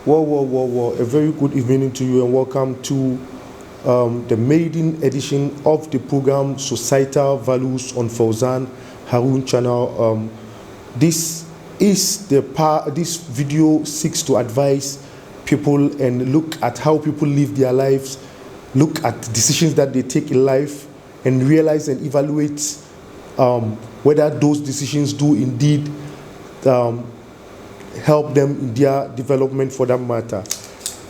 Well. A very good evening to you and welcome to the maiden edition of the program Societal Values on Fauzan Harun channel. This video seeks to advise people and look at how people live their lives, look at decisions that they take in life, and realize and evaluate whether those decisions do indeed help them in their development for that matter.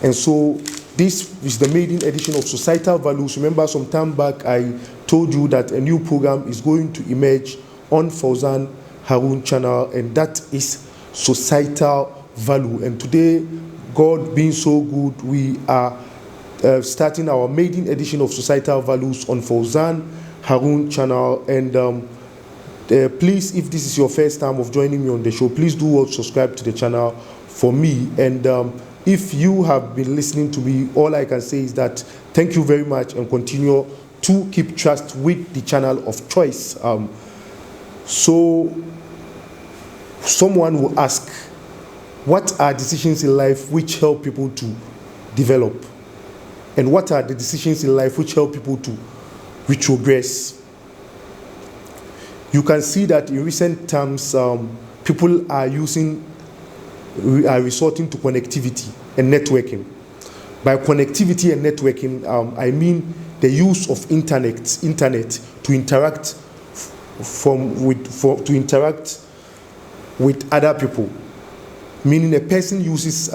And so this is the maiden edition of Societal Values. Remember, some time back I told you that a new program is going to emerge on Fauzan Harun channel, and that is Societal Value. And today, God being so good, we are starting our maiden edition of Societal Values on Fauzan Harun channel. And please, if this is your first time of joining me on the show, please do subscribe to the channel for me. And if you have been listening to me, all I can say is that thank you very much, and continue to keep trust with the channel of choice. So someone will ask, what are decisions in life which help people to develop? And what are the decisions in life which help people to retrogress? You can see that in recent times, people are resorting to connectivity and networking. By connectivity and networking, I mean the use of internet to interact with other people. Meaning a person uses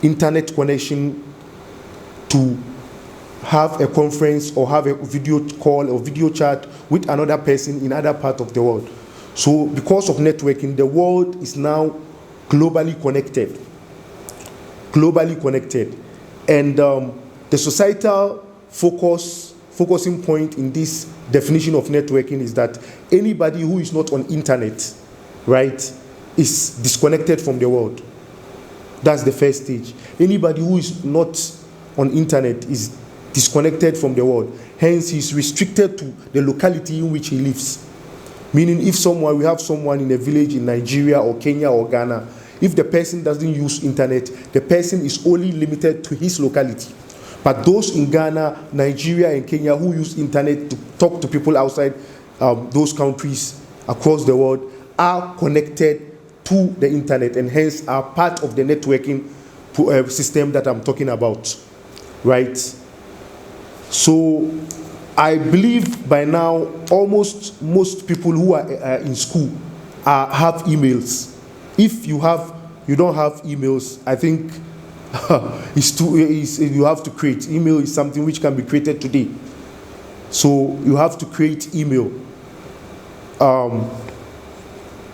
internet connection to have a conference or have a video call or video chat with another person in other part of the world. So because of networking, the world is now globally connected. And the societal focusing point in this definition of networking is that anybody who is not on internet, right, is disconnected from the world. That's the first stage. Anybody who is not on internet is disconnected from the world. Hence, he's restricted to the locality in which he lives. Meaning, we have someone in a village in Nigeria or Kenya or Ghana, if the person doesn't use internet, the person is only limited to his locality. But those in Ghana, Nigeria, and Kenya who use internet to talk to people outside those countries across the world are connected to the internet, and hence are part of the networking system that I'm talking about, right? So I believe by now almost most people who are in school have emails. If you don't have emails, I think you have to create. Email is something which can be created today. So you have to create email.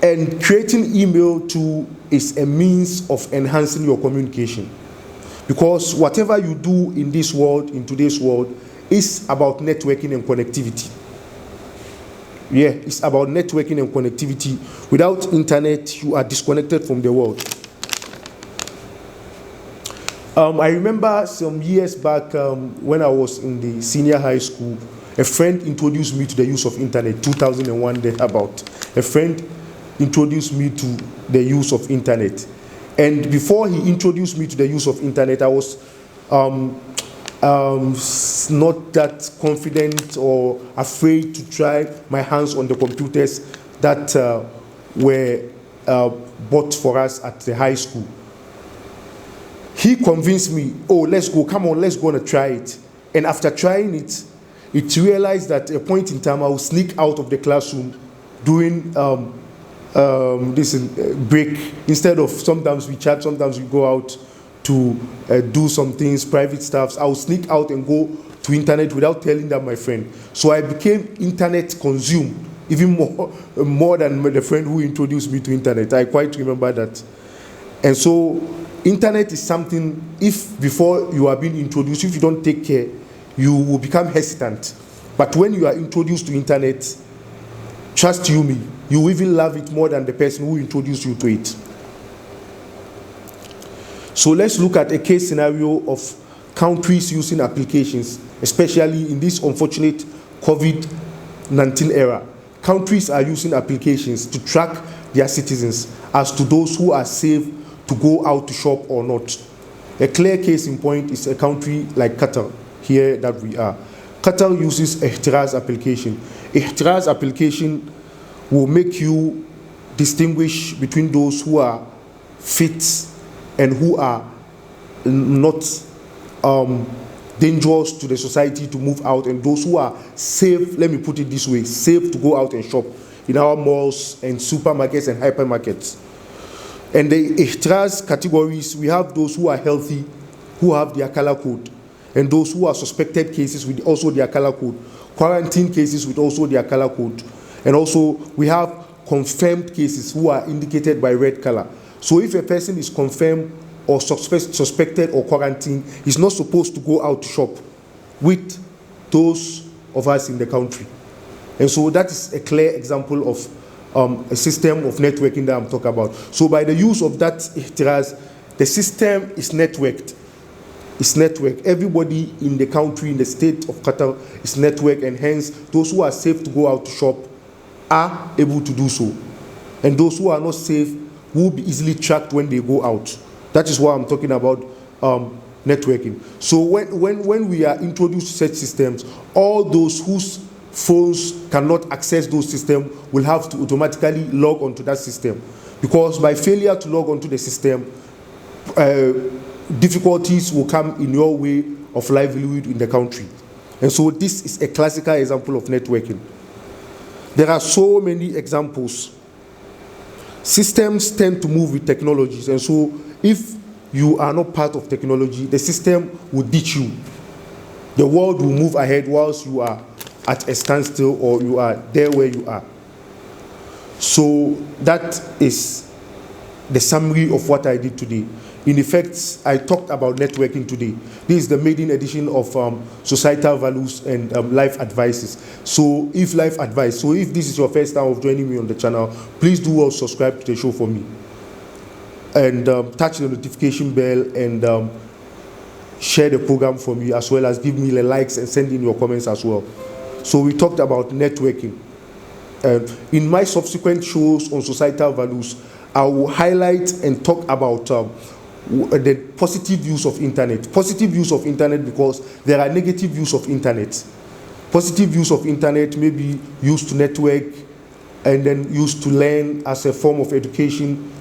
And creating email too is a means of enhancing your communication. Because whatever you do in this world, in today's world, is about networking and connectivity. Yeah, it's about networking and connectivity. Without internet, you are disconnected from the world. I remember some years back when I was in the senior high school, a friend introduced me to the use of internet, 2001 thereabout. A friend introduced me to the use of internet. And before he introduced me to the use of internet, I was not that confident or afraid to try my hands on the computers that were bought for us at the high school. He convinced me, let's go and try it. And after trying it, it realized that at a point in time I would sneak out of the classroom during this break. Instead of, sometimes we chat, sometimes we go out to do some things, private stuff. I would sneak out and go to internet without telling that my friend. So I became internet consumed, even more than the friend who introduced me to internet. I quite remember that. And so internet is something, if before you are being introduced, if you don't take care, you will become hesitant. But when you are introduced to internet, trust you me, you will even love it more than the person who introduced you to it. So let's look at a case scenario of countries using applications, especially in this unfortunate COVID-19 era. Countries are using applications to track their citizens as to those who are safe to go out to shop or not. A clear case in point is a country like Qatar, here that we are. Qatar uses ihtiraz application. Ihtiraz application will make you distinguish between those who are fit and who are not dangerous to the society to move out, and those who are safe, let me put it this way, safe to go out and shop in our malls and supermarkets and hypermarkets. And the ihtiraz categories, we have those who are healthy, who have their color code, and those who are suspected cases with also their color code, quarantine cases with also their color code, and also we have confirmed cases who are indicated by red color. So if a person is confirmed or suspected or quarantined, he's not supposed to go out to shop with those of us in the country. And so that is a clear example of a system of networking that I'm talking about. So by the use of that ihtiraz, the system is networked. It's networked. Everybody in the country, in the state of Qatar, is networked, and hence those who are safe to go out to shop are able to do so. And those who are not safe will be easily tracked when they go out. That is why I'm talking about networking. So when we are introduced to such systems, all those whose phones cannot access those systems will have to automatically log onto that system, because by failure to log onto the system, difficulties will come in your way of livelihood in the country. And so this is a classical example of networking. There are so many examples. Systems tend to move with technologies, and so if you are not part of technology, the system will ditch you. The world will move ahead whilst you are at a standstill or you are there where you are. So that is the summary of what I did today. In effect, I talked about networking today. This is the maiden edition of Societal Values and Life Advices. So if this is your first time of joining me on the channel, please do also subscribe to the show for me. And touch the notification bell and share the program for me, as well as give me the likes and send in your comments as well. So we talked about networking. In my subsequent shows on societal values, I will highlight and talk about the positive use of internet. Positive use of internet, because there are negative use of internet. Positive use of internet may be used to network and then used to learn as a form of education.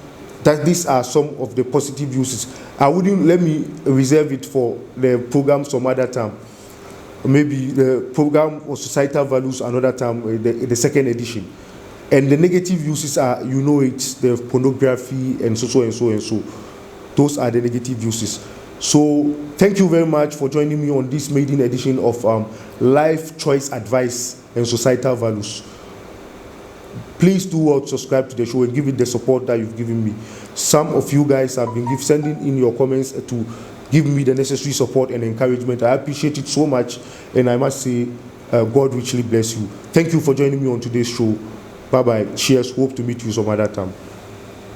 That these are some of the positive uses. Let me reserve it for the program some other time. Maybe the program of societal values another time, the second edition. And the negative uses are, the pornography and so and so and so. Those are the negative uses. So thank you very much for joining me on this maiden edition of Life Choice Advice and Societal Values. Please do subscribe to the show and give it the support that you've given me. Some of you guys have been sending in your comments to give me the necessary support and encouragement. I appreciate it so much, and I must say, God richly bless you. Thank you for joining me on today's show. Bye-bye. Cheers. Hope to meet you some other time.